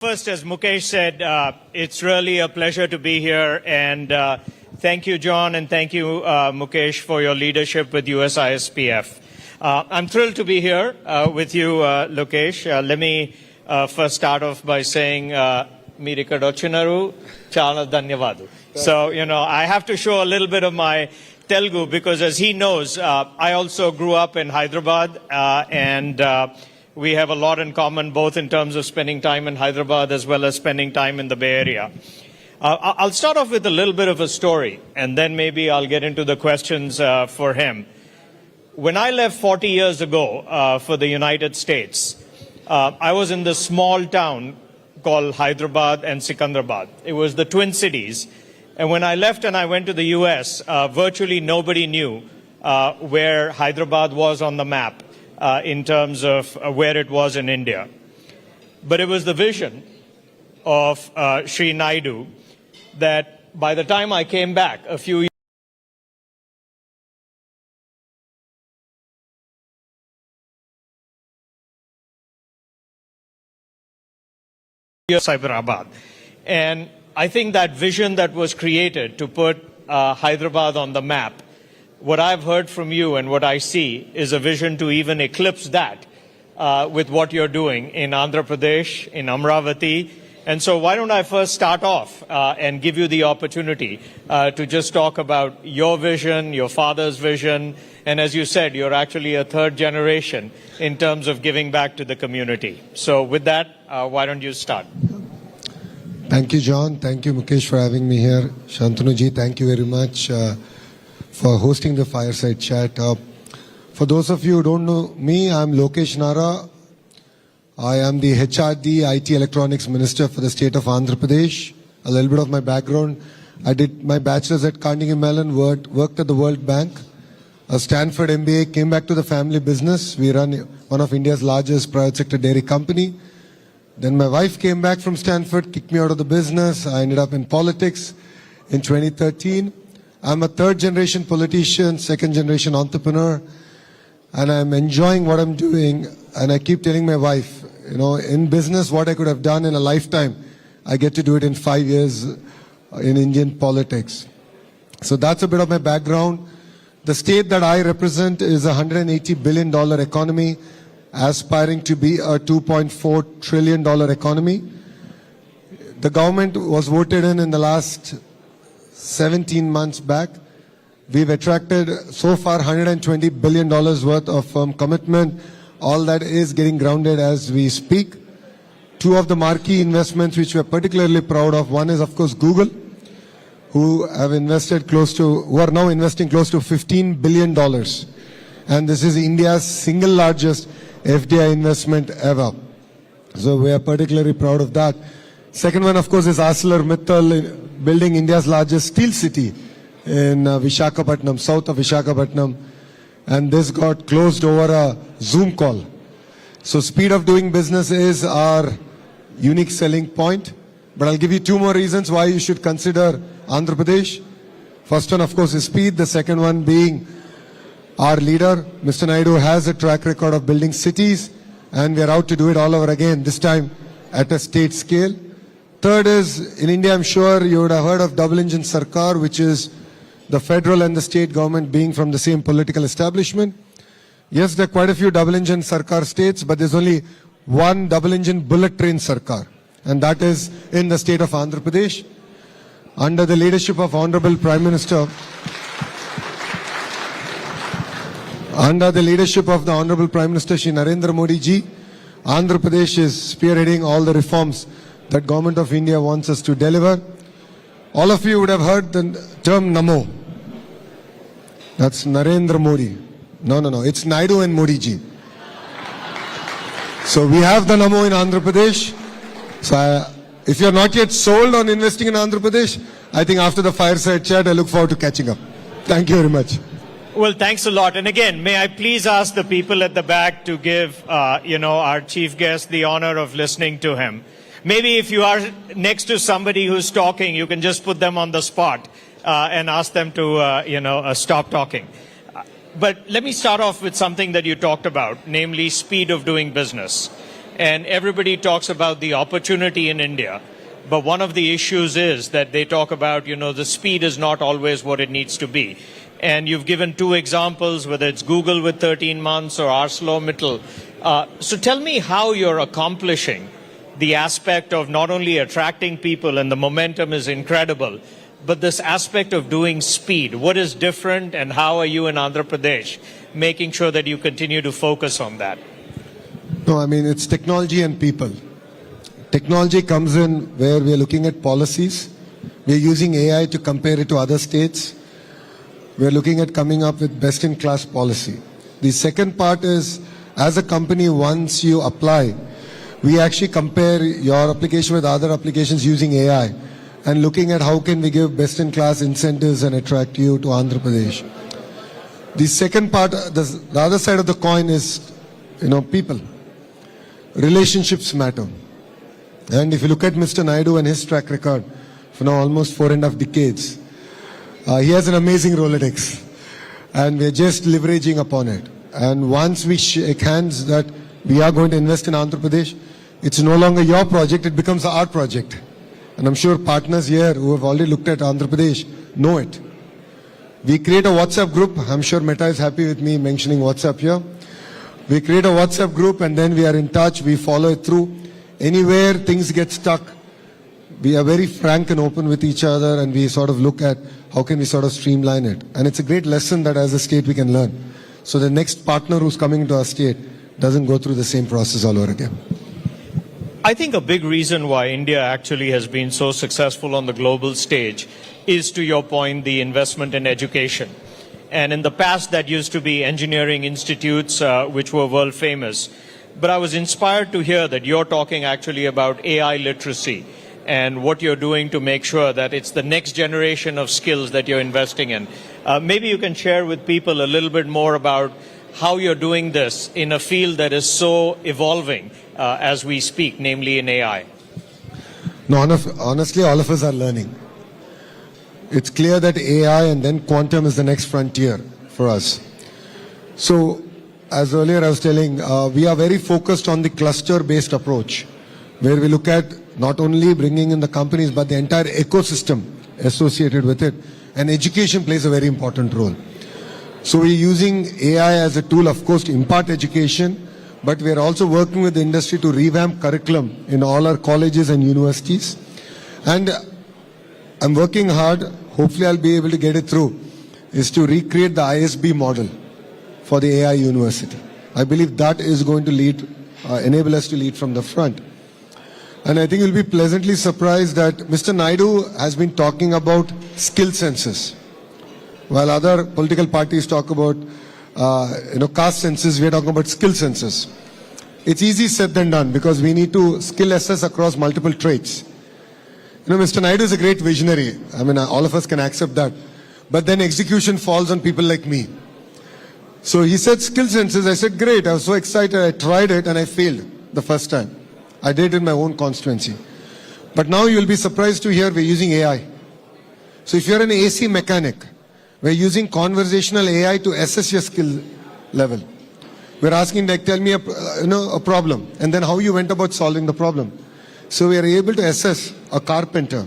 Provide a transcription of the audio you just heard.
First, as Mukesh said, it's really a pleasure to be here. And thank you, John, and thank you, Mukesh, for your leadership with USISPF. I'm thrilled to be here with you, Lokesh. Let me first start off by saying, Meeri Kadochinaru, Chala Dhanyavadu. So, I have to show a little bit of my Telugu because, as he knows, I also grew up in Hyderabad and we have a lot in common, both in terms of spending time in Hyderabad as well as spending time in the Bay Area. I'll start off with a little bit of a story, and then maybe I'll get into the questions for him. When I left 40 years ago for the United States, I was in this small town called Hyderabad and Sikandrabad. It was the Twin Cities. And when I left and I went to the U.S., virtually nobody knew where Hyderabad was on the map. In terms of where it was in India. But it was the vision of Sri Naidu that by the time I came back a few years Hyderabad. And I think that vision that was created to put Hyderabad on the map, what I've heard from you and what I see is a vision to even eclipse that with what you're doing in Andhra Pradesh, in Amravati. And so why don't I first start off and give you the opportunity to just talk about your vision, your father's vision, and as you said, you're actually a third generation in terms of giving back to the community. So with that, why don't you start? Thank you, John. Thank you, Mukesh, for having me here. Shantanuji, thank you very much for hosting the fireside chat. For those of you who don't know me, I'm Lokesh Nara. I am the HRD IT Electronics Minister for the state of Andhra Pradesh. A little bit of my background. I did my bachelor's at Carnegie Mellon, worked at the World Bank, a Stanford MBA, came back to the family business. We run one of India's largest private sector dairy company. Then my wife came back from Stanford, kicked me out of the business. I ended up in politics in 2013. I'm a third generation politician, second generation entrepreneur, and I'm enjoying what I'm doing. And I keep telling my wife, in business, what I could have done in a lifetime, I get to do it in 5 years in Indian politics. So that's a bit of my background. The state that I represent is a $180 billion economy, aspiring to be a $2.4 trillion economy. The government was voted in the last 17 months back. We've attracted so far $120 billion worth of commitment. All that is getting grounded as we speak. Two of the marquee investments which we're particularly proud of, one is of course Google, who are now investing close to $15 billion. And this is India's single largest FDI investment ever. So we are particularly proud of that. Second one, of course, is ArcelorMittal building India's largest steel city in Visakhapatnam, south of Visakhapatnam. And this got closed over a Zoom call. So speed of doing business is our unique selling point. But I'll give you two more reasons why you should consider Andhra Pradesh. First one, of course, is speed. The second one being our leader, Mr. Naidu, has a track record of building cities. And we are out to do it all over again, this time at a state scale. Third is, in India, I'm sure you would have heard of double engine Sarkar, which is the federal and the state government being from the same political establishment. Yes, there are quite a few double engine Sarkar states, but there's only one double engine bullet train Sarkar, and that is in the state of Andhra Pradesh. Under the leadership of Honorable Prime Minister, Shri Narendra Modi ji, Andhra Pradesh is spearheading all the reforms that Government of India wants us to deliver. All of you would have heard the term Namo. That's Narendra Modi. No, it's Naidu and Modi ji. So we have the Namo in Andhra Pradesh. So if you're not yet sold on investing in Andhra Pradesh, I think after the fireside chat, I look forward to catching up. Thank you very much. Well, thanks a lot. And again, may I please ask the people at the back to give, our chief guest the honor of listening to him. Maybe if you are next to somebody who's talking, you can just put them on the spot and ask them to, stop talking. But let me start off with something that you talked about, namely speed of doing business. And everybody talks about the opportunity in India. But one of the issues is that they talk about, the speed is not always what it needs to be. And you've given two examples, whether it's Google with 13 months or ArcelorMittal. So tell me how you're accomplishing the aspect of not only attracting people, and the momentum is incredible, but this aspect of doing speed. What is different, and how are you in Andhra Pradesh making sure that you continue to focus on that? No, I mean, it's technology and people. Technology comes in where we are looking at policies. We are using AI to compare it to other states. We are looking at coming up with best-in-class policy. The second part is, as a company, once you apply, we actually compare your application with other applications using AI and looking at how can we give best-in-class incentives and attract you to Andhra Pradesh. The second part, the other side of the coin is, people. Relationships matter. And if you look at Mr. Naidu and his track record for now almost 4.5 decades, he has an amazing Rolodex, and we're just leveraging upon it. And once we shake hands that we are going to invest in Andhra Pradesh, it's no longer your project, it becomes our project. And I'm sure partners here who have already looked at Andhra Pradesh know it. We create a WhatsApp group. I'm sure Meta is happy with me mentioning WhatsApp here. We create a WhatsApp group and then we are in touch. We follow it through. Anywhere things get stuck, we are very frank and open with each other, and we sort of look at how can we sort of streamline it. And it's a great lesson that as a state we can learn. So the next partner who's coming into our state doesn't go through the same process all over again. I think a big reason why India actually has been so successful on the global stage is, to your point, the investment in education. And in the past, that used to be engineering institutes, which were world famous. But I was inspired to hear that you're talking actually about AI literacy and what you're doing to make sure that it's the next generation of skills that you're investing in. Maybe you can share with people a little bit more about how you're doing this in a field that is so evolving as we speak, namely in AI. No, honestly, all of us are learning. It's clear that AI and then quantum is the next frontier for us. So, as earlier I was telling, we are very focused on the cluster-based approach, where we look at not only bringing in the companies, but the entire ecosystem associated with it. And education plays a very important role. So we're using AI as a tool, of course, to impart education, but we are also working with the industry to revamp curriculum in all our colleges and universities. And I'm working hard, hopefully I'll be able to get it through, is to recreate the ISB model for the AI university. I believe that is going to lead, enable us to lead from the front. And I think you'll be pleasantly surprised that Mr. Naidu has been talking about skill census. While other political parties talk about caste census, we are talking about skill census. It's easy said than done because we need to skill assess across multiple traits. Mr. Naidu is a great visionary. I mean, all of us can accept that. But then execution falls on people like me. So he said skill census. I said, great. I was so excited. I tried it and I failed the first time. I did it in my own constituency. But now you'll be surprised to hear we're using AI. So if you're an AC mechanic, we're using conversational AI to assess your skill level. We're asking, like, tell me a problem, and then how you went about solving the problem. So we are able to assess a carpenter